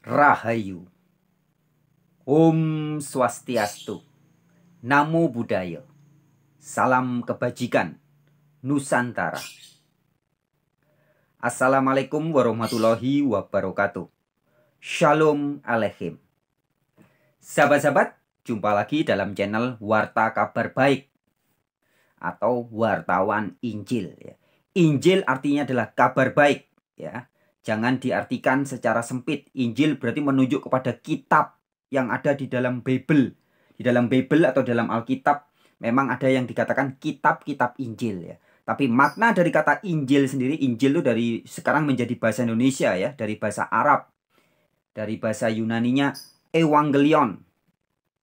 Rahayu, Om Swastiastu, Namo Buddhaya, Salam Kebajikan, Nusantara. Assalamualaikum warahmatullahi wabarakatuh. Shalom Aleichem. Sahabat-sahabat, jumpa lagi dalam channel Warta Kabar Baik atau Wartawan Injil. Injil artinya adalah kabar baik, ya. Jangan diartikan secara sempit. Injil berarti menunjuk kepada kitab yang ada di dalam Bible. Di dalam Bible atau dalam Alkitab memang ada yang dikatakan kitab-kitab Injil, ya. Tapi makna dari kata Injil sendiri, Injil itu dari sekarang menjadi bahasa Indonesia, ya, dari bahasa Arab. Dari bahasa Yunaninya Evangelion.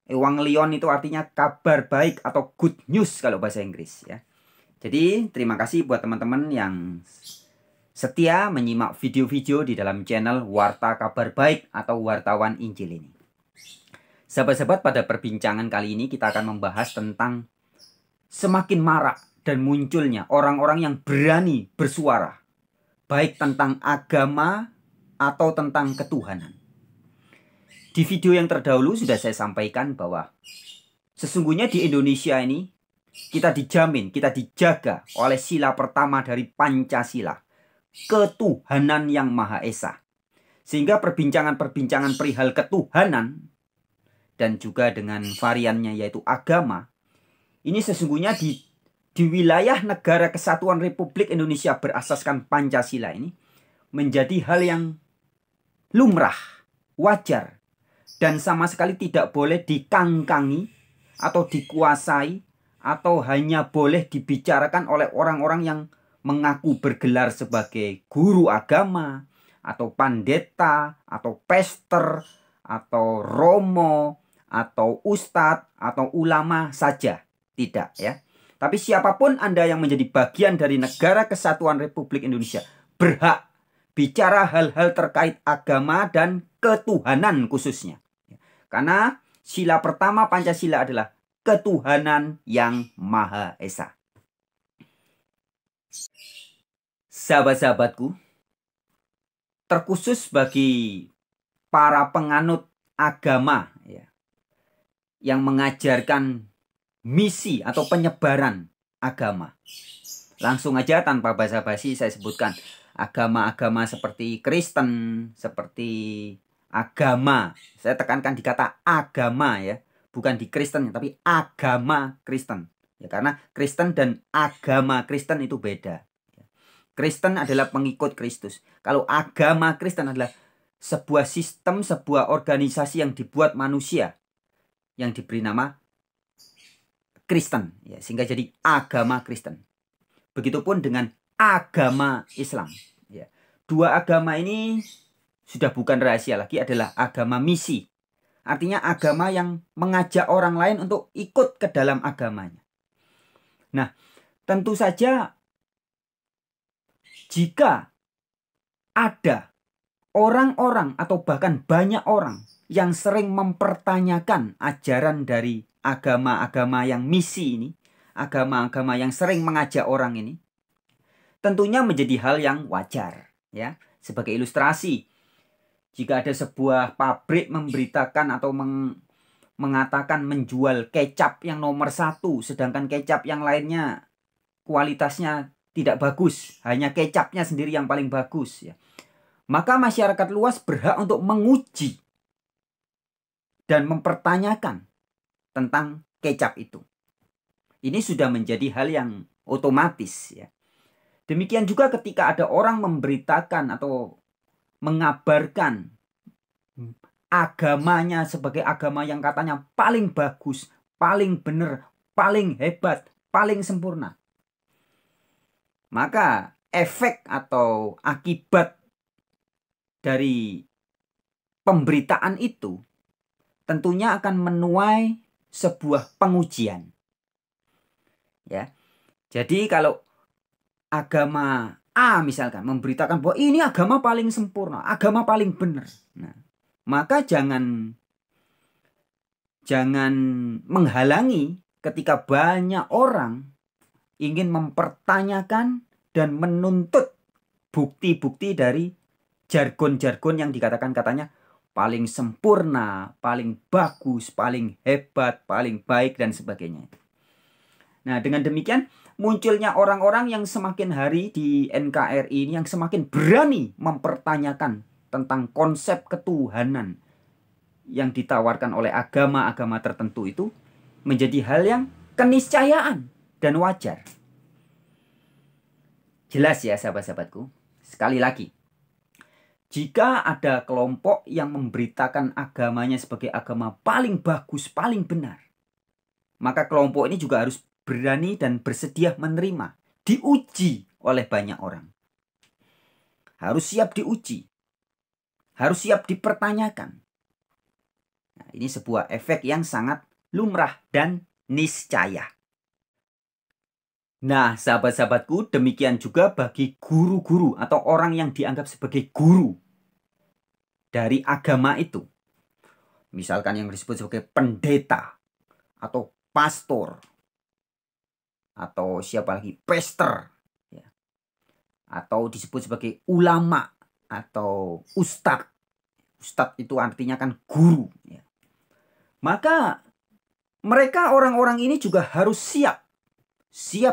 Evangelion itu artinya kabar baik atau good news kalau bahasa Inggris, ya. Jadi terima kasih buat teman-teman yang setia menyimak video-video di dalam channel Warta Kabar Baik atau Wartawan Injil ini. Sahabat-sahabat, pada perbincangan kali ini kita akan membahas tentang semakin marak dan munculnya orang-orang yang berani bersuara, baik tentang agama atau tentang ketuhanan. Di video yang terdahulu sudah saya sampaikan bahwa sesungguhnya di Indonesia ini kita dijamin, kita dijaga oleh sila pertama dari Pancasila, ketuhanan yang Maha Esa. Sehingga perbincangan-perbincangan perihal ketuhanan dan juga dengan variannya yaitu agama, ini sesungguhnya di wilayah negara kesatuan Republik Indonesia berasaskan Pancasila ini menjadi hal yang lumrah, wajar, dan sama sekali tidak boleh dikangkangi atau dikuasai atau hanya boleh dibicarakan oleh orang-orang yang mengaku bergelar sebagai guru agama, atau pandeta, atau pester, atau romo, atau ustadz, atau ulama saja. Tidak, ya. Tapi siapapun Anda yang menjadi bagian dari negara kesatuan Republik Indonesia berhak bicara hal-hal terkait agama dan ketuhanan khususnya. Karena sila pertama Pancasila adalah ketuhanan yang Maha Esa. Sahabat-sahabatku, terkhusus bagi para penganut agama, ya, yang mengajarkan misi atau penyebaran agama. Langsung aja tanpa basa-basi saya sebutkan agama-agama seperti Kristen, seperti agama. Saya tekankan di kata agama, ya, bukan di Kristen, tapi agama Kristen. Ya, karena Kristen dan agama Kristen itu beda. Kristen adalah pengikut Kristus. Kalau agama Kristen adalah sebuah sistem, sebuah organisasi yang dibuat manusia yang diberi nama Kristen, ya, sehingga jadi agama Kristen. Begitupun dengan agama Islam, ya. Dua agama ini sudah bukan rahasia lagi, adalah agama misi. Artinya agama yang mengajak orang lain untuk ikut ke dalam agamanya. Nah, tentu saja jika ada orang-orang atau bahkan banyak orang yang sering mempertanyakan ajaran dari agama-agama yang misi ini, agama-agama yang sering mengajak orang ini, tentunya menjadi hal yang wajar, ya. Sebagai ilustrasi, jika ada sebuah pabrik memberitakan atau mengatakan menjual kecap yang nomor 1, sedangkan kecap yang lainnya kualitasnya tidak bagus, hanya kecapnya sendiri yang paling bagus, ya, maka masyarakat luas berhak untuk menguji dan mempertanyakan tentang kecap itu. Ini sudah menjadi hal yang otomatis, ya. Demikian juga ketika ada orang memberitakan atau mengabarkan agamanya sebagai agama yang katanya paling bagus, paling benar, paling hebat, paling sempurna, maka efek atau akibat dari pemberitaan itu tentunya akan menuai sebuah pengujian, ya. Jadi kalau agama A misalkan memberitakan bahwa ini agama paling sempurna, agama paling benar, nah, maka jangan menghalangi ketika banyak orang ingin mempertanyakan dan menuntut bukti-bukti dari jargon-jargon yang dikatakan katanya paling sempurna, paling bagus, paling hebat, paling baik, dan sebagainya. Nah, dengan demikian munculnya orang-orang yang semakin hari di NKRI ini yang semakin berani mempertanyakan tentang konsep ketuhanan yang ditawarkan oleh agama-agama tertentu itu menjadi hal yang keniscayaan dan wajar. Jelas ya sahabat-sahabatku. Sekali lagi, jika ada kelompok yang memberitakan agamanya sebagai agama paling bagus, paling benar, maka kelompok ini juga harus berani dan bersedia menerima, diuji oleh banyak orang. Harus siap diuji, harus siap dipertanyakan. Nah, ini sebuah efek yang sangat lumrah dan niscaya. Nah, sahabat-sahabatku, demikian juga bagi guru-guru atau orang yang dianggap sebagai guru dari agama itu. Misalkan yang disebut sebagai pendeta atau pastor atau siapa lagi, pester, ya. Atau disebut sebagai ulama atau ustadz. Ustadz itu artinya kan guru, ya. Maka mereka orang-orang ini juga harus siap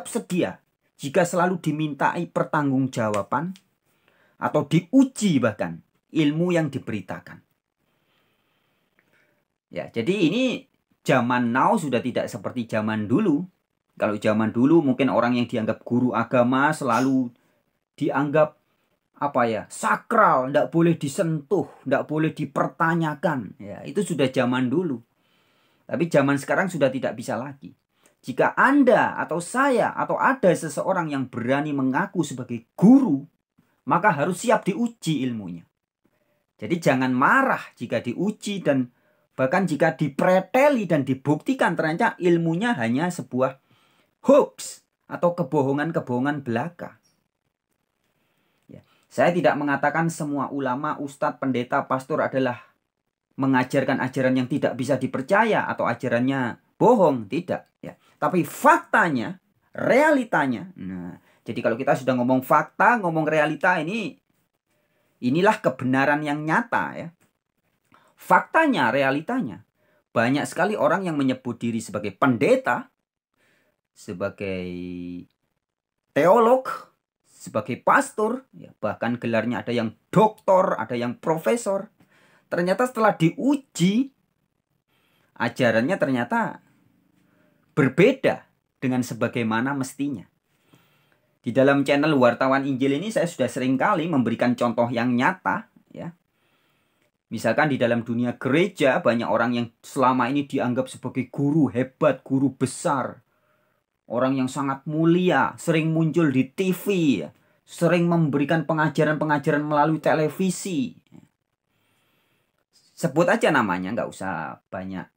sedia jika selalu dimintai pertanggungjawaban atau diuji bahkan ilmu yang diberitakan. Ya, jadi ini zaman now sudah tidak seperti zaman dulu. Kalau zaman dulu mungkin orang yang dianggap guru agama selalu dianggap sakral, tidak boleh disentuh, tidak boleh dipertanyakan. Ya, itu sudah zaman dulu. Tapi zaman sekarang sudah tidak bisa lagi. Jika Anda atau saya atau ada seseorang yang berani mengaku sebagai guru, maka harus siap diuji ilmunya. Jadi jangan marah jika diuji dan bahkan jika dipreteli dan dibuktikan ternyata ilmunya hanya sebuah hoax atau kebohongan-kebohongan belaka. Ya, saya tidak mengatakan semua ulama, ustadz, pendeta, pastor adalah mengajarkan ajaran yang tidak bisa dipercaya atau ajarannya bohong, tidak. Ya. Tapi faktanya, realitanya. Nah, jadi kalau kita sudah ngomong fakta, ngomong realita, inilah kebenaran yang nyata, ya. Faktanya, realitanya, banyak sekali orang yang menyebut diri sebagai pendeta, sebagai teolog, sebagai pastor, ya, bahkan gelarnya ada yang doktor, ada yang profesor. Ternyata setelah diuji, ajarannya ternyata berbeda dengan sebagaimana mestinya. Di dalam channel Wartawan Injil ini saya sudah sering kali memberikan contoh yang nyata, ya. Misalkan di dalam dunia gereja banyak orang yang selama ini dianggap sebagai guru hebat, guru besar. Orang yang sangat mulia, sering muncul di TV, ya. Sering memberikan pengajaran-pengajaran melalui televisi. Sebut aja namanya, nggak usah banyak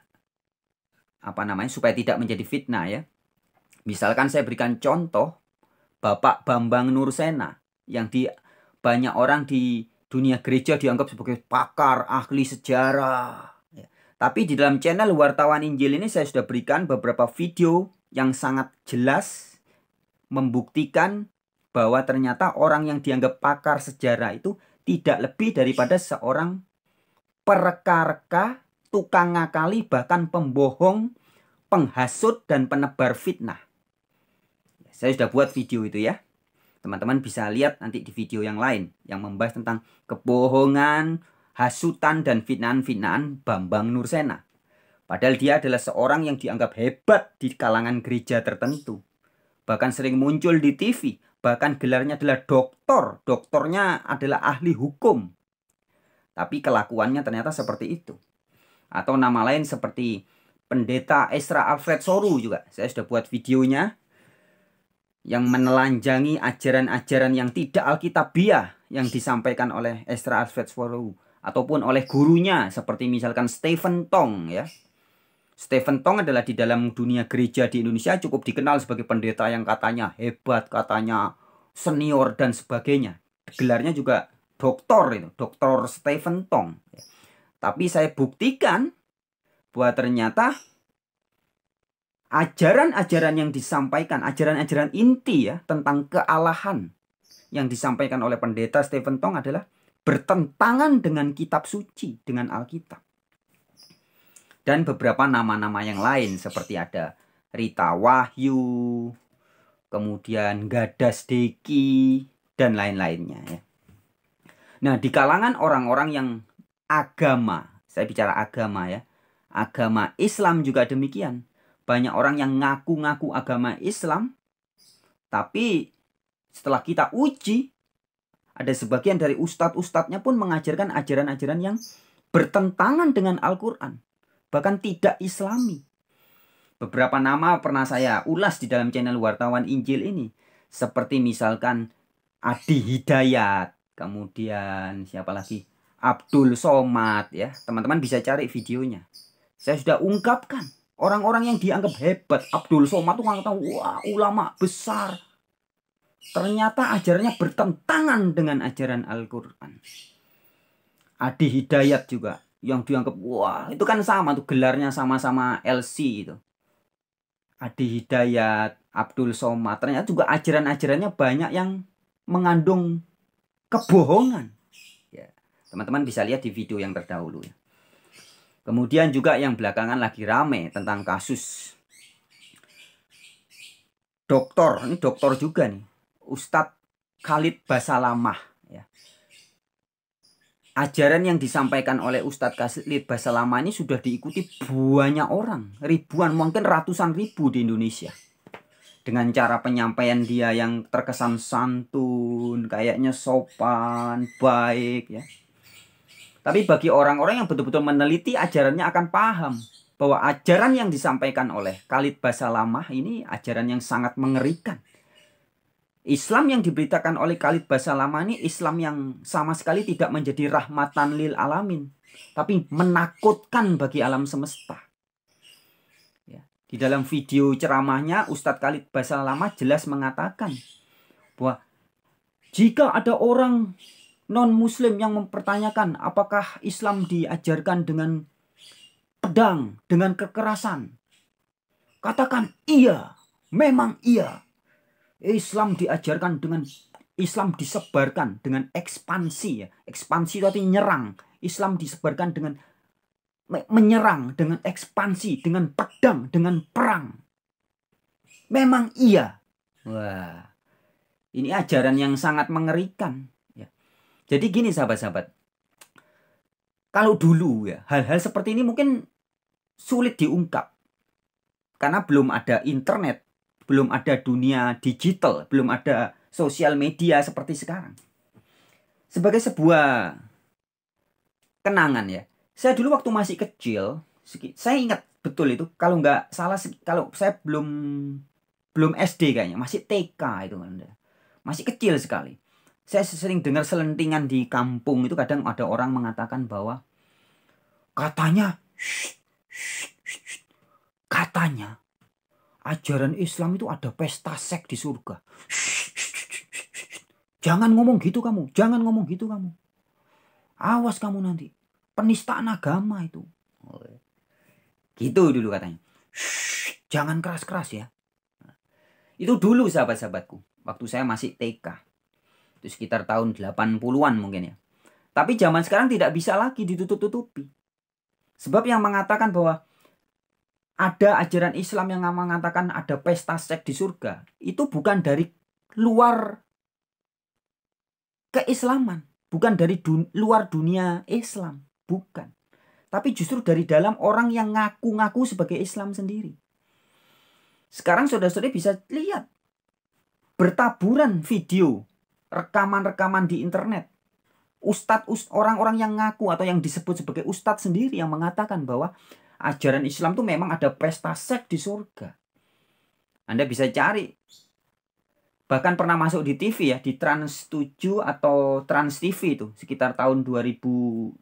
supaya tidak menjadi fitnah, ya. Misalkan saya berikan contoh Bapak Bambang Nursena yang banyak orang di dunia gereja dianggap sebagai pakar, ahli sejarah. Ya. Tapi di dalam channel Wartawan Injil ini saya sudah berikan beberapa video yang sangat jelas membuktikan bahwa ternyata orang yang dianggap pakar sejarah itu tidak lebih daripada seorang pereka-reka, tukang ngakali, bahkan pembohong, penghasut, dan penebar fitnah. Saya sudah buat video itu, ya. Teman-teman bisa lihat nanti di video yang lain yang membahas tentang kebohongan, hasutan, dan fitnahan-fitnahan Bambang Nursena. Padahal dia adalah seorang yang dianggap hebat di kalangan gereja tertentu. Bahkan sering muncul di TV. Bahkan gelarnya adalah doktor. Doktornya adalah ahli hukum. Tapi kelakuannya ternyata seperti itu. Atau nama lain seperti pendeta Ezra Alfred Soru juga. Saya sudah buat videonya yang menelanjangi ajaran-ajaran yang tidak alkitabiah yang disampaikan oleh Ezra Alfred Soru ataupun oleh gurunya seperti misalkan Stephen Tong, ya. Stephen Tong adalah di dalam dunia gereja di Indonesia cukup dikenal sebagai pendeta yang katanya hebat, katanya senior dan sebagainya. Gelarnya juga doktor itu, Dr. Stephen Tong. Tapi saya buktikan bahwa ternyata ajaran-ajaran yang disampaikan, ajaran-ajaran inti, ya, tentang kealahan yang disampaikan oleh pendeta Stephen Tong adalah bertentangan dengan kitab suci, dengan Alkitab. Dan beberapa nama-nama yang lain seperti ada Rita Wahyu, kemudian Gadas Deki, dan lain-lainnya ya. Nah, di kalangan orang-orang yang agama, saya bicara agama ya, agama Islam juga demikian. Banyak orang yang ngaku-ngaku agama Islam, tapi setelah kita uji, ada sebagian dari ustadz-ustadznya pun mengajarkan ajaran-ajaran yang bertentangan dengan Al-Quran, bahkan tidak Islami. Beberapa nama pernah saya ulas di dalam channel Wartawan Injil ini, seperti misalkan Adi Hidayat, kemudian siapa lagi? Abdul Somad ya. Teman-teman bisa cari videonya. Saya sudah ungkapkan orang-orang yang dianggap hebat. Abdul Somad itu ngatakan, wah, ulama besar. Ternyata ajarannya bertentangan dengan ajaran Al-Quran. Adi Hidayat juga yang dianggap, wah, itu kan sama tuh, gelarnya sama-sama LC itu. Adi Hidayat, Abdul Somad, ternyata juga ajaran-ajarannya banyak yang mengandung kebohongan. Ya, teman-teman bisa lihat di video yang terdahulu ya. Kemudian juga yang belakangan lagi rame tentang kasus doktor, ini doktor juga nih, Ustadz Khalid Basalamah ya. Ajaran yang disampaikan oleh Ustadz Khalid Basalamah ini sudah diikuti banyak orang, ribuan, mungkin ratusan ribu di Indonesia. Dengan cara penyampaian dia yang terkesan santun, kayaknya sopan, baik ya. Tapi bagi orang-orang yang betul-betul meneliti ajarannya akan paham bahwa ajaran yang disampaikan oleh Khalid Basalamah ini ajaran yang sangat mengerikan. Islam yang diberitakan oleh Khalid Basalamah ini Islam yang sama sekali tidak menjadi rahmatan lil alamin, tapi menakutkan bagi alam semesta. Ya. Di dalam video ceramahnya Ustadz Khalid Basalamah jelas mengatakan bahwa jika ada orang non-muslim yang mempertanyakan apakah Islam diajarkan dengan pedang, dengan kekerasan, katakan iya, memang iya. Islam diajarkan dengan, Islam disebarkan dengan ekspansi ya. Ekspansi itu artinya nyerang. Islam disebarkan dengan menyerang, dengan ekspansi, dengan pedang, dengan perang. Memang iya. Wah, ini ajaran yang sangat mengerikan ya. Jadi gini sahabat-sahabat, kalau dulu ya hal-hal seperti ini mungkin sulit diungkap karena belum ada internet, belum ada dunia digital, belum ada sosial media seperti sekarang. Sebagai sebuah kenangan ya, saya dulu waktu masih kecil, saya ingat betul itu, kalau nggak salah, kalau saya belum SD kayaknya, masih TK itu, masih kecil sekali. Saya sering dengar selentingan di kampung itu, kadang ada orang mengatakan bahwa katanya, katanya ajaran Islam itu ada pesta seks di surga. Jangan ngomong gitu kamu, jangan ngomong gitu kamu. Awas kamu nanti, penistaan agama itu. Gitu dulu katanya. Jangan keras-keras ya. Itu dulu sahabat-sahabatku, waktu saya masih TK. Itu sekitar tahun 80-an mungkin ya. Tapi zaman sekarang tidak bisa lagi ditutup-tutupi. Sebab yang mengatakan bahwa ada ajaran Islam yang mengatakan ada pesta seks di surga, itu bukan dari luar keislaman, bukan dari luar dunia Islam, bukan. Tapi justru dari dalam orang yang ngaku-ngaku sebagai Islam sendiri. Sekarang saudara-saudari bisa lihat bertaburan video, rekaman-rekaman di internet. Orang-orang yang ngaku atau yang disebut sebagai ustadz sendiri yang mengatakan bahwa ajaran Islam itu memang ada pesta seks di surga. Anda bisa cari. Bahkan pernah masuk di TV ya, di Trans 7 atau Trans TV itu, sekitar tahun 2016-2017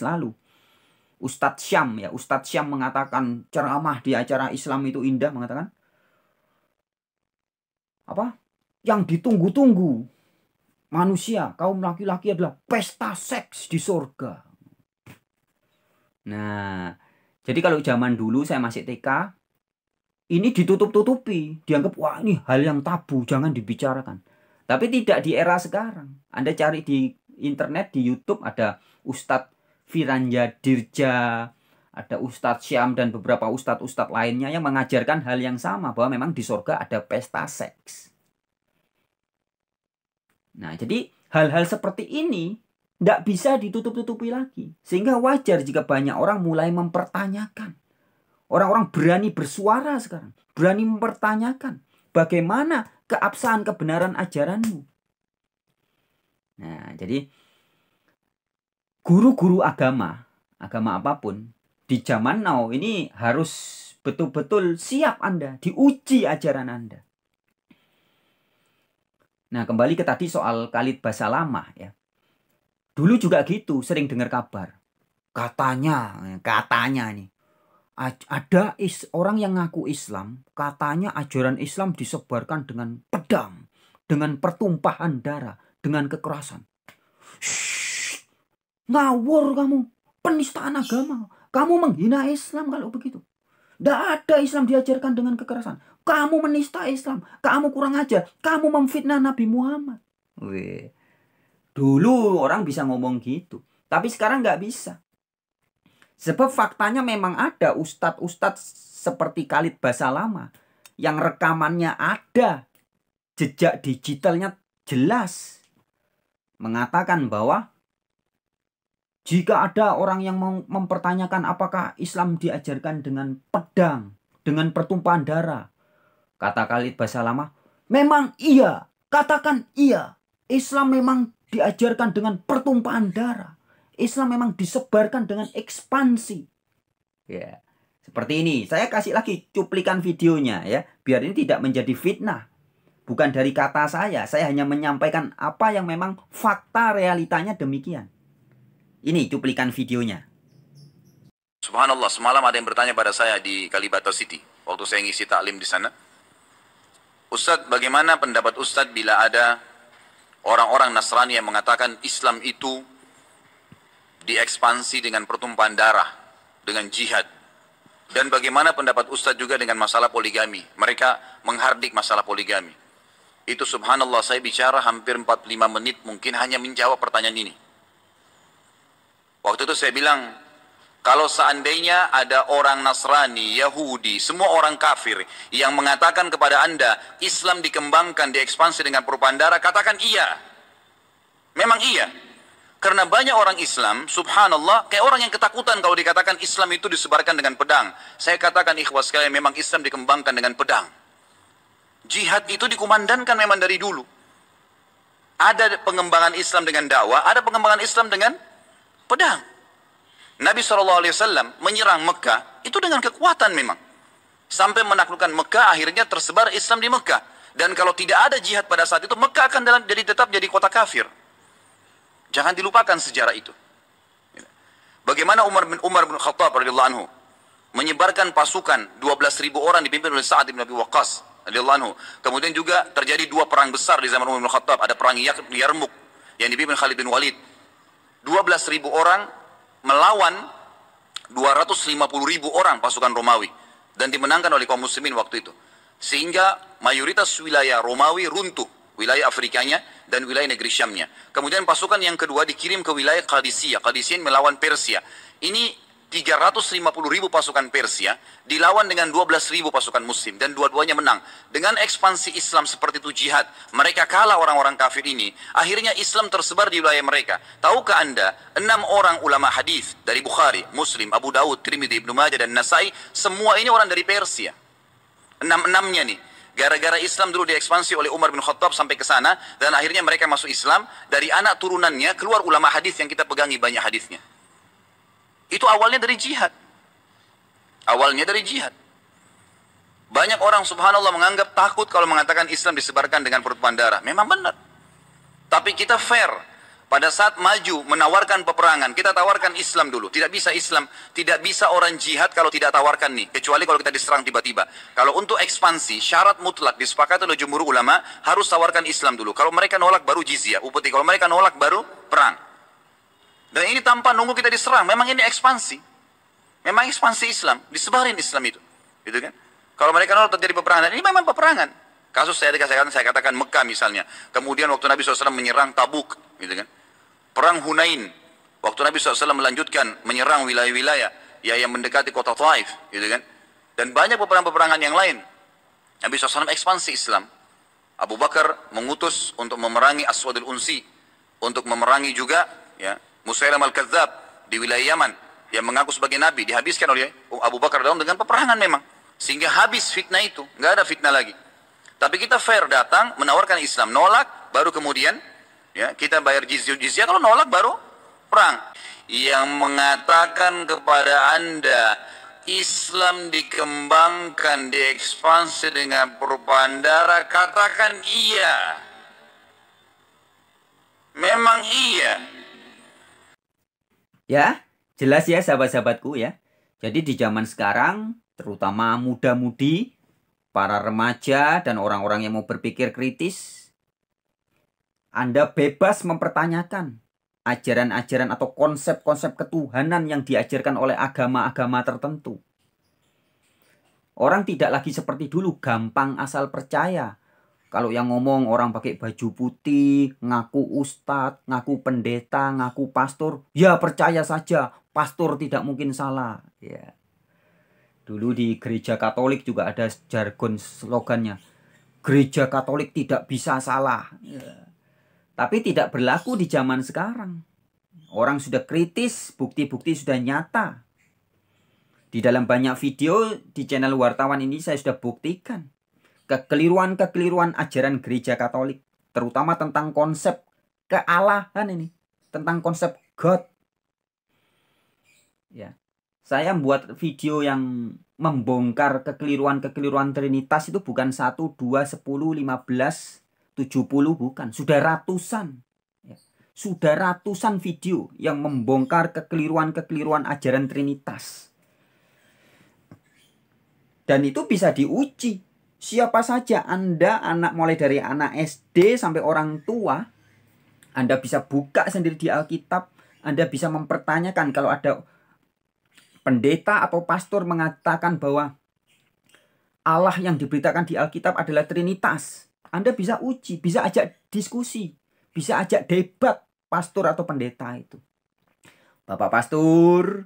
lalu. Ustadz Syam ya, Ustadz Syam mengatakan ceramah di acara Islam itu indah, mengatakan apa? Yang ditunggu-tunggu manusia, kaum laki-laki adalah pesta seks di surga. Nah, jadi kalau zaman dulu saya masih TK, ini ditutup-tutupi, dianggap wah ini hal yang tabu, jangan dibicarakan. Tapi tidak di era sekarang. Anda cari di internet, di YouTube ada Ustadz Firanja Dirja, ada Ustadz Syam dan beberapa ustadz-ustadz lainnya yang mengajarkan hal yang sama, bahwa memang di surga ada pesta seks. Nah, jadi hal-hal seperti ini tidak bisa ditutup-tutupi lagi. Sehingga wajar jika banyak orang mulai mempertanyakan. Orang-orang berani bersuara sekarang, berani mempertanyakan bagaimana keabsahan kebenaran ajaranmu. Nah, jadi guru-guru agama apapun di zaman now ini harus betul-betul siap Anda, diuji ajaran Anda. Nah, kembali ke tadi soal Khalid Basalamah ya. Dulu juga gitu, sering dengar kabar. Katanya nih, ada orang yang ngaku Islam, katanya ajaran Islam disebarkan dengan pedang, dengan pertumpahan darah, dengan kekerasan. Shhh, ngawur kamu, penistaan agama. Kamu menghina Islam kalau begitu. Tidak ada Islam diajarkan dengan kekerasan. Kamu menista Islam, kamu kurang ajar, kamu memfitnah Nabi Muhammad. Wih. Dulu orang bisa ngomong gitu, tapi sekarang nggak bisa. Sebab faktanya memang ada ustadz-ustadz seperti Khalid Basalamah yang rekamannya ada, jejak digitalnya jelas, mengatakan bahwa jika ada orang yang mempertanyakan apakah Islam diajarkan dengan pedang, dengan pertumpahan darah, kata Khalid Basalamah, memang iya, katakan iya, Islam memang diajarkan dengan pertumpahan darah. Islam memang disebarkan dengan ekspansi. Ya, seperti ini. Saya kasih lagi cuplikan videonya ya, biar ini tidak menjadi fitnah. Bukan dari kata saya hanya menyampaikan apa yang memang fakta realitanya demikian. Ini cuplikan videonya. Subhanallah, semalam ada yang bertanya pada saya di Kalibata City waktu saya ngisi taklim di sana. Ustadz, bagaimana pendapat Ustadz bila ada orang-orang Nasrani yang mengatakan Islam itu diekspansi dengan pertumpahan darah, dengan jihad? Dan bagaimana pendapat Ustadz juga dengan masalah poligami? Mereka menghardik masalah poligami. Itu subhanallah, saya bicara hampir 45 menit mungkin hanya menjawab pertanyaan ini. Waktu itu saya bilang, kalau seandainya ada orang Nasrani, Yahudi, semua orang kafir yang mengatakan kepada Anda Islam dikembangkan, diekspansi dengan pertumpahan darah, katakan iya. Memang iya. Karena banyak orang Islam, subhanallah, kayak orang yang ketakutan kalau dikatakan Islam itu disebarkan dengan pedang. Saya katakan ikhwas sekalian, memang Islam dikembangkan dengan pedang. Jihad itu dikumandangkan memang dari dulu. Ada pengembangan Islam dengan dakwah, ada pengembangan Islam dengan pedang. Nabi SAW menyerang Mekah itu dengan kekuatan memang. Sampai menaklukkan Mekah, akhirnya tersebar Islam di Mekah. Dan kalau tidak ada jihad pada saat itu, Mekah akan tetap jadi kota kafir. Jangan dilupakan sejarah itu. Bagaimana Umar bin Khattab radhiyallahu anhu menyebarkan pasukan 12.000 orang dipimpin oleh Sa'ad bin Abi Waqqas radhiyallahu anhu. Kemudian juga terjadi dua perang besar di zaman Umar bin Khattab. Ada perang Yarmuk yang dipimpin Khalid bin Walid. 12.000 orang melawan 250.000 orang pasukan Romawi dan dimenangkan oleh kaum muslimin waktu itu. Sehingga mayoritas wilayah Romawi runtuh, wilayah Afrikanya dan wilayah negeri Syamnya. Kemudian pasukan yang kedua dikirim ke wilayah Qadisiyah. Qadisiyah melawan Persia. Ini 350.000 pasukan Persia dilawan dengan 12.000 pasukan muslim dan dua-duanya menang. Dengan ekspansi Islam seperti itu jihad, mereka kalah orang-orang kafir ini. Akhirnya Islam tersebar di wilayah mereka. Tahukah Anda, 6 orang ulama hadis dari Bukhari, Muslim, Abu Dawud, Tirmidzi, Ibnu Majah dan Nasai, semua ini orang dari Persia. 6-6-nya nih. Gara-gara Islam dulu diekspansi oleh Umar bin Khattab sampai ke sana dan akhirnya mereka masuk Islam, dari anak turunannya keluar ulama hadis yang kita pegangi banyak hadisnya. Itu awalnya dari jihad. Awalnya dari jihad. Banyak orang subhanallah menganggap takut kalau mengatakan Islam disebarkan dengan pertumpahan darah. Memang benar. Tapi kita fair. Pada saat maju menawarkan peperangan, kita tawarkan Islam dulu. Tidak bisa Islam, tidak bisa orang jihad kalau tidak tawarkan nih. Kecuali kalau kita diserang tiba-tiba. Kalau untuk ekspansi, syarat mutlak disepakati oleh jumhur ulama, harus tawarkan Islam dulu. Kalau mereka nolak baru jizyah, upeti. Kalau mereka nolak baru perang. Dan ini tanpa nunggu kita diserang. Memang ini ekspansi. Memang ekspansi Islam. Disebarin Islam itu. Gitu kan? Kalau mereka nolak terjadi peperangan. Ini memang peperangan. Kasus saya katakan Mekah misalnya. Kemudian waktu Nabi SAW menyerang Tabuk. Gitu kan? Perang Hunain, waktu Nabi SAW melanjutkan menyerang wilayah-wilayah yang mendekati kota Taif, gitu kan. Dan banyak peperangan-peperangan yang lain. Nabi SAW ekspansi Islam. Abu Bakar mengutus untuk memerangi Aswadul Unsi, untuk memerangi juga ya Musailam al-Kadzab di wilayah Yaman yang mengaku sebagai Nabi, dihabiskan oleh Abu Bakar dengan peperangan memang. Sehingga habis fitnah itu, nggak ada fitnah lagi. Tapi kita fair datang, menawarkan Islam, nolak, baru kemudian ya kita bayar jizyah, kalau nolak baru perang. Yang mengatakan kepada Anda Islam dikembangkan, diekspansi dengan perubahan darah, katakan iya. Memang iya. Ya, jelas ya sahabat-sahabatku ya. Jadi di zaman sekarang, terutama muda-mudi, para remaja dan orang-orang yang mau berpikir kritis, Anda bebas mempertanyakan ajaran-ajaran atau konsep-konsep ketuhanan yang diajarkan oleh agama-agama tertentu. Orang tidak lagi seperti dulu, gampang asal percaya. Kalau yang ngomong orang pakai baju putih, ngaku ustadz, ngaku pendeta, ngaku pastor, ya percaya saja, pastor tidak mungkin salah. Ya. Dulu di gereja Katolik juga ada jargon slogannya, gereja Katolik tidak bisa salah. Ya. Tapi tidak berlaku di zaman sekarang. Orang sudah kritis, bukti-bukti sudah nyata. Di dalam banyak video di channel wartawan ini saya sudah buktikan kekeliruan-kekeliruan ajaran gereja Katolik, terutama tentang konsep kealahan ini, tentang konsep God. Ya. Saya membuat video yang membongkar kekeliruan-kekeliruan Trinitas itu bukan 1, 2, 10, 15, 70, bukan. Sudah ratusan. Ya. Sudah ratusan video yang membongkar kekeliruan-kekeliruan ajaran Trinitas. Dan itu bisa diuji. Siapa saja Anda, anak mulai dari anak SD sampai orang tua, Anda bisa buka sendiri di Alkitab. Anda bisa mempertanyakan kalau ada pendeta atau pastor mengatakan bahwa Allah yang diberitakan di Alkitab adalah Trinitas. Anda bisa uji, bisa ajak diskusi, bisa ajak debat pastor atau pendeta itu. Bapak pastor,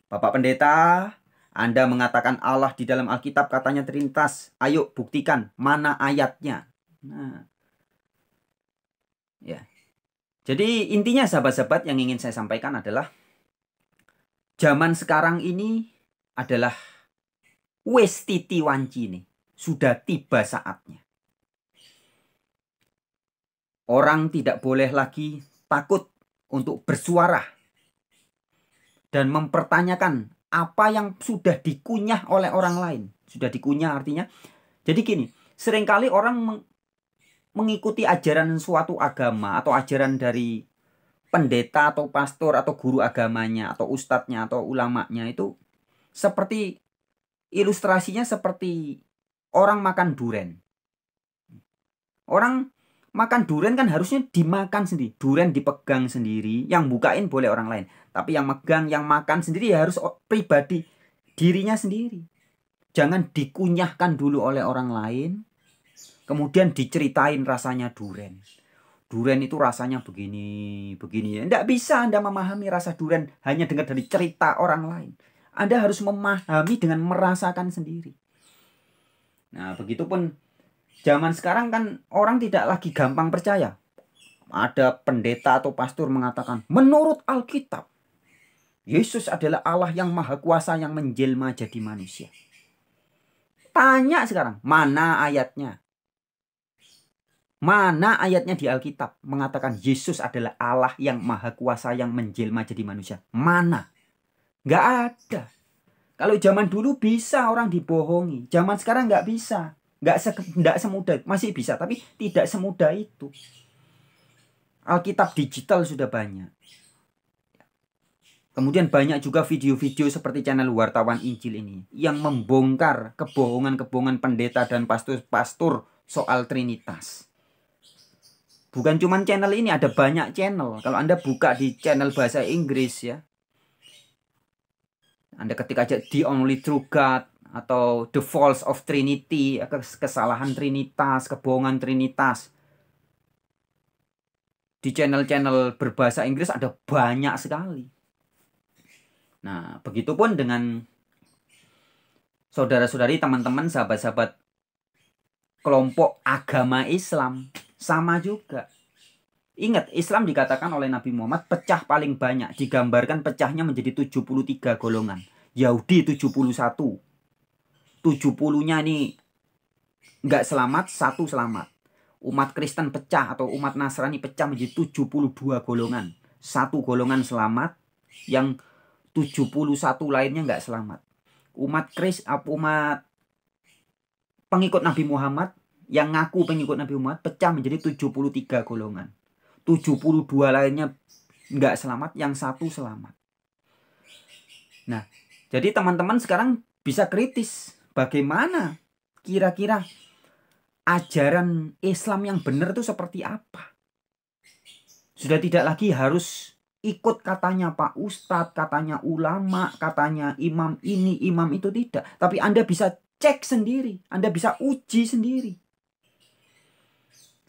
Bapak pendeta, Anda mengatakan Allah di dalam Alkitab katanya Trinitas. Ayo buktikan mana ayatnya. Nah. Ya. Jadi intinya sahabat-sahabat yang ingin saya sampaikan adalah zaman sekarang ini adalah wis titi wanci nih. Sudah tiba saatnya. Orang tidak boleh lagi takut untuk bersuara dan mempertanyakan apa yang sudah dikunyah oleh orang lain. Sudah dikunyah artinya, jadi gini, seringkali orang mengikuti ajaran suatu agama atau ajaran dari pendeta atau pastor atau guru agamanya atau ustadznya atau ulamanya itu seperti ilustrasinya seperti orang makan duren. Orang makan durian kan harusnya dimakan sendiri. Durian dipegang sendiri. Yang bukain boleh orang lain. Tapi yang megang, yang makan sendiri ya harus pribadi. Dirinya sendiri. Jangan dikunyahkan dulu oleh orang lain. Kemudian diceritain rasanya durian. Durian itu rasanya begini, begini. Tidak bisa Anda memahami rasa durian hanya dengar dari cerita orang lain. Anda harus memahami dengan merasakan sendiri. Nah, begitupun zaman sekarang kan orang tidak lagi gampang percaya. Ada pendeta atau pastor mengatakan, menurut Alkitab, Yesus adalah Allah yang maha kuasa yang menjelma jadi manusia. Tanya sekarang, mana ayatnya? Mana ayatnya di Alkitab mengatakan Yesus adalah Allah yang maha kuasa yang menjelma jadi manusia? Mana? Nggak ada. Kalau zaman dulu bisa orang dibohongi. Zaman sekarang nggak bisa. Nggak semudah. Masih bisa, tapi tidak semudah itu. Alkitab digital sudah banyak. Kemudian banyak juga video-video seperti channel Wartawan Injil ini yang membongkar kebohongan-kebohongan pendeta dan pastor-pastor soal Trinitas. Bukan cuma channel ini, ada banyak channel. Kalau Anda buka di channel bahasa Inggris ya, Anda ketik aja The Only True God atau The False of Trinity, kesalahan Trinitas, kebohongan Trinitas. Di channel-channel berbahasa Inggris ada banyak sekali. Nah, begitupun dengan saudara-saudari, teman-teman, sahabat-sahabat kelompok agama Islam. Sama juga. Ingat, Islam dikatakan oleh Nabi Muhammad pecah paling banyak. Digambarkan pecahnya menjadi 73 golongan. Yahudi 71. 70-nya ini nggak selamat, 1 selamat. Umat Kristen pecah atau umat Nasrani pecah menjadi 72 golongan. 1 golongan selamat, yang 71 lainnya nggak selamat. Umat pengikut Nabi Muhammad yang ngaku pengikut Nabi Muhammad pecah menjadi 73 golongan. 72 lainnya nggak selamat, yang 1 selamat. Nah, jadi teman-teman sekarang bisa kritis. Bagaimana kira-kira ajaran Islam yang benar itu seperti apa? Sudah tidak lagi harus ikut katanya Pak Ustadz, katanya ulama, katanya imam ini, imam itu, tidak. Tapi Anda bisa cek sendiri, Anda bisa uji sendiri.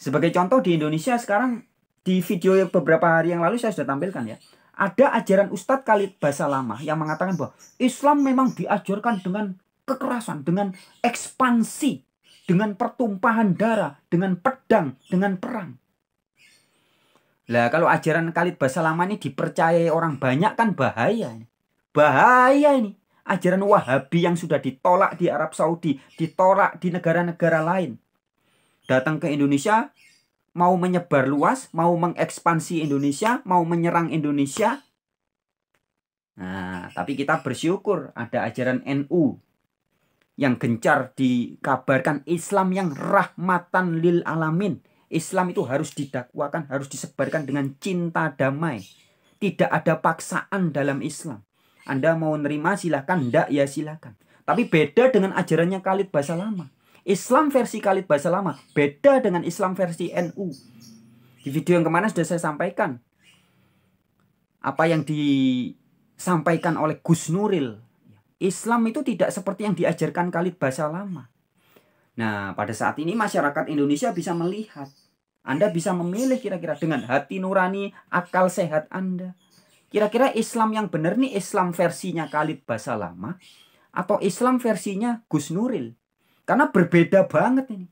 Sebagai contoh, di Indonesia sekarang, di video yang beberapa hari yang lalu saya sudah tampilkan ya, ada ajaran Ustadz Khalid Basalamah yang mengatakan bahwa Islam memang diajarkan dengan kekerasan, dengan ekspansi, dengan pertumpahan darah, dengan pedang, dengan perang. Lah kalau ajaran Khalid Basalamah ini dipercayai orang banyak kan bahaya. Bahaya ini. Ajaran Wahabi yang sudah ditolak di Arab Saudi, ditolak di negara-negara lain, datang ke Indonesia, mau menyebar luas, mau mengekspansi Indonesia, mau menyerang Indonesia. Nah, tapi kita bersyukur ada ajaran NU yang gencar dikabarkan Islam yang rahmatan lil alamin. Islam itu harus didakwakan, harus disebarkan dengan cinta damai. Tidak ada paksaan dalam Islam. Anda mau nerima silahkan, enggak ya silahkan. Tapi beda dengan ajarannya Khalid Basalamah. Islam versi Khalid Basalamah beda dengan Islam versi NU. Di video yang kemarin sudah saya sampaikan apa yang disampaikan oleh Gus Nuril. Islam itu tidak seperti yang diajarkan Khalid Basalamah. Nah, pada saat ini masyarakat Indonesia bisa melihat. Anda bisa memilih kira-kira dengan hati nurani, akal sehat Anda. Kira-kira Islam yang benar nih Islam versinya Khalid Basalamah atau Islam versinya Gus Nuril? Karena berbeda banget ini.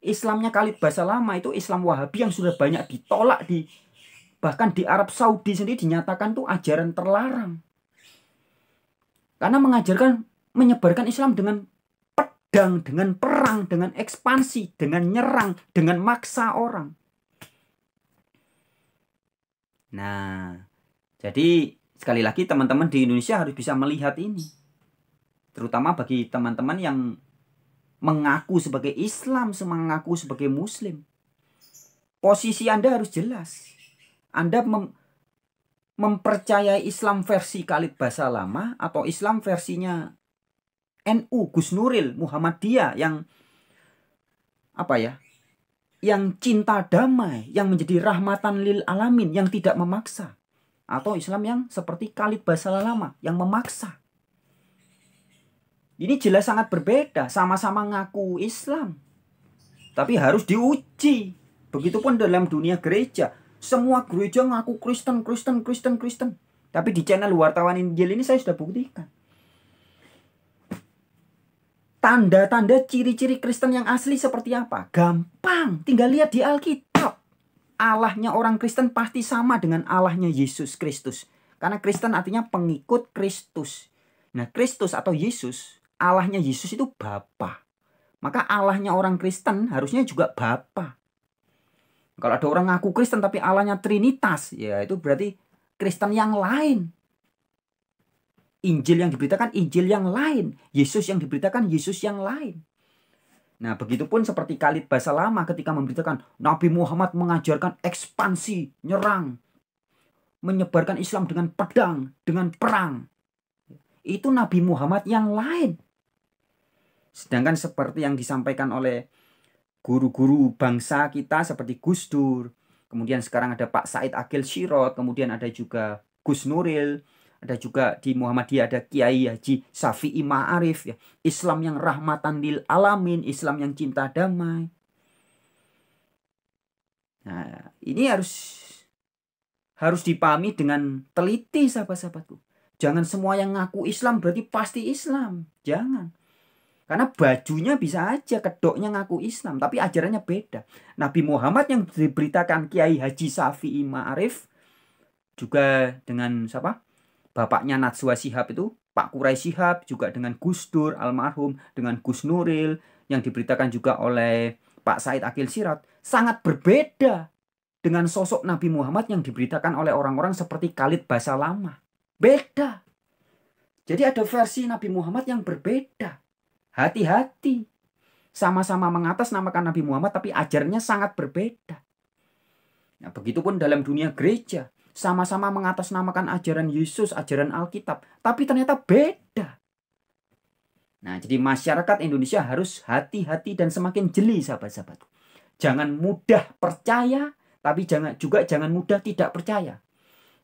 Islamnya Khalid Basalamah itu Islam Wahabi yang sudah banyak ditolak, bahkan di Arab Saudi sendiri dinyatakan tuh ajaran terlarang. Karena menyebarkan Islam dengan pedang, dengan perang, dengan ekspansi, dengan nyerang, dengan maksa orang. Nah, jadi sekali lagi teman-teman di Indonesia harus bisa melihat ini. Terutama bagi teman-teman yang mengaku sebagai Islam, mengaku sebagai Muslim. Posisi Anda harus jelas. Anda mempercayai Islam versi Khalid Basalamah atau Islam versinya NU, Gus Nuril, Muhammadiyah yang yang cinta damai, yang menjadi rahmatan lil alamin, yang tidak memaksa, atau Islam yang seperti Khalid Basalamah yang memaksa. Ini jelas sangat berbeda, sama-sama ngaku Islam, tapi harus diuji. Begitupun dalam dunia gereja, semua gereja ngaku Kristen, tapi di channel Wartawan Injil ini saya sudah buktikan. Tanda-tanda ciri-ciri Kristen yang asli seperti apa? Gampang, tinggal lihat di Alkitab. Allahnya orang Kristen pasti sama dengan Allahnya Yesus Kristus. Karena Kristen artinya pengikut Kristus. Nah, Kristus atau Yesus, Allahnya Yesus itu Bapa. Maka Allahnya orang Kristen harusnya juga Bapa. Kalau ada orang ngaku Kristen tapi Allahnya Trinitas, ya itu berarti Kristen yang lain. Injil yang diberitakan Injil yang lain. Yesus yang diberitakan Yesus yang lain. Nah, begitupun seperti Khalid Basalamah ketika memberitakan Nabi Muhammad mengajarkan ekspansi, nyerang, menyebarkan Islam dengan pedang, dengan perang. Itu Nabi Muhammad yang lain. Sedangkan seperti yang disampaikan oleh guru-guru bangsa kita seperti Gus Dur, kemudian sekarang ada Pak Said Akil Sirot, kemudian ada juga Gus Nuril, ada juga di Muhammadiyah ada Kiai Haji Syafi'i Ma'arif, ya. Islam yang rahmatan lil alamin, Islam yang cinta damai. Nah, ini harus dipahami dengan teliti, sahabat-sahabatku. Jangan semua yang ngaku Islam berarti pasti Islam. Jangan. Karena bajunya bisa aja kedoknya ngaku Islam, tapi ajarannya beda. Nabi Muhammad yang diberitakan Kiai Haji Syafi'i Ma'arif, juga dengan siapa? Bapaknya Najwa Shihab itu, Pak Kurai Shihab, juga dengan Gus Dur almarhum, dengan Gus Nuril, yang diberitakan juga oleh Pak Said Akil Sirot, sangat berbeda dengan sosok Nabi Muhammad yang diberitakan oleh orang-orang seperti Khalid Basalamah. Beda. Jadi ada versi Nabi Muhammad yang berbeda. Hati-hati. Sama-sama mengatasnamakan Nabi Muhammad, tapi ajarannya sangat berbeda. Nah, begitupun dalam dunia gereja. Sama-sama mengatasnamakan ajaran Yesus, ajaran Alkitab, tapi ternyata beda. Nah, jadi masyarakat Indonesia harus hati-hati dan semakin jeli, sahabat-sahabatku. Jangan mudah percaya, tapi jangan mudah tidak percaya.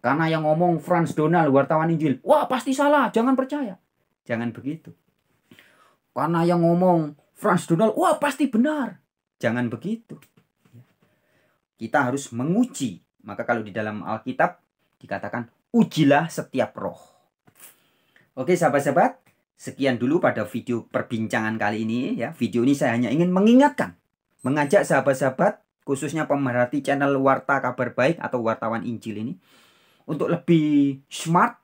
Karena yang ngomong Frans Donald, wartawan Injil, wah pasti salah, jangan percaya. Jangan begitu. Karena yang ngomong Frans Donald, wah pasti benar. Jangan begitu. Kita harus menguji. Maka kalau di dalam Alkitab dikatakan, ujilah setiap roh. Oke sahabat-sahabat, sekian dulu pada video perbincangan kali ini. Ya, video ini saya hanya ingin mengingatkan, mengajak sahabat-sahabat, khususnya pemerhati channel Warta Kabar Baik atau Wartawan Injil ini, untuk lebih smart,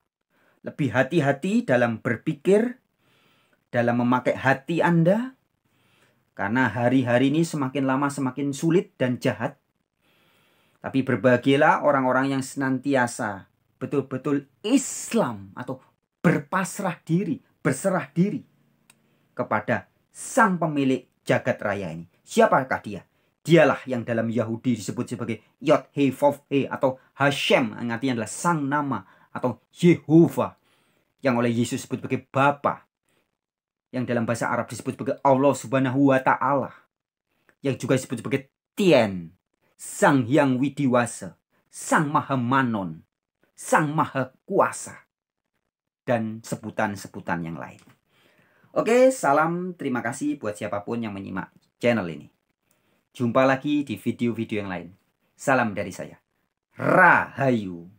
lebih hati-hati dalam berpikir, dalam memakai hati Anda. Karena hari-hari ini semakin lama semakin sulit dan jahat. Tapi berbahagialah orang-orang yang senantiasa betul-betul Islam atau berpasrah diri, berserah diri kepada sang pemilik jagat raya ini. Siapakah dia? Dialah yang dalam Yahudi disebut sebagai Yod-Heh-Vav-Heh atau Hashem, yang artinya adalah sang nama, atau Yehovah yang oleh Yesus disebut sebagai Bapa, yang dalam bahasa Arab disebut sebagai Allah Subhanahu wa Ta'ala, yang juga disebut sebagai Tien, Sang Hyang Widiwasa, Sang Maha Manon, Sang Maha Kuasa, dan sebutan-sebutan yang lain. Oke, salam terima kasih buat siapapun yang menyimak channel ini. Jumpa lagi di video-video yang lain. Salam dari saya. Rahayu.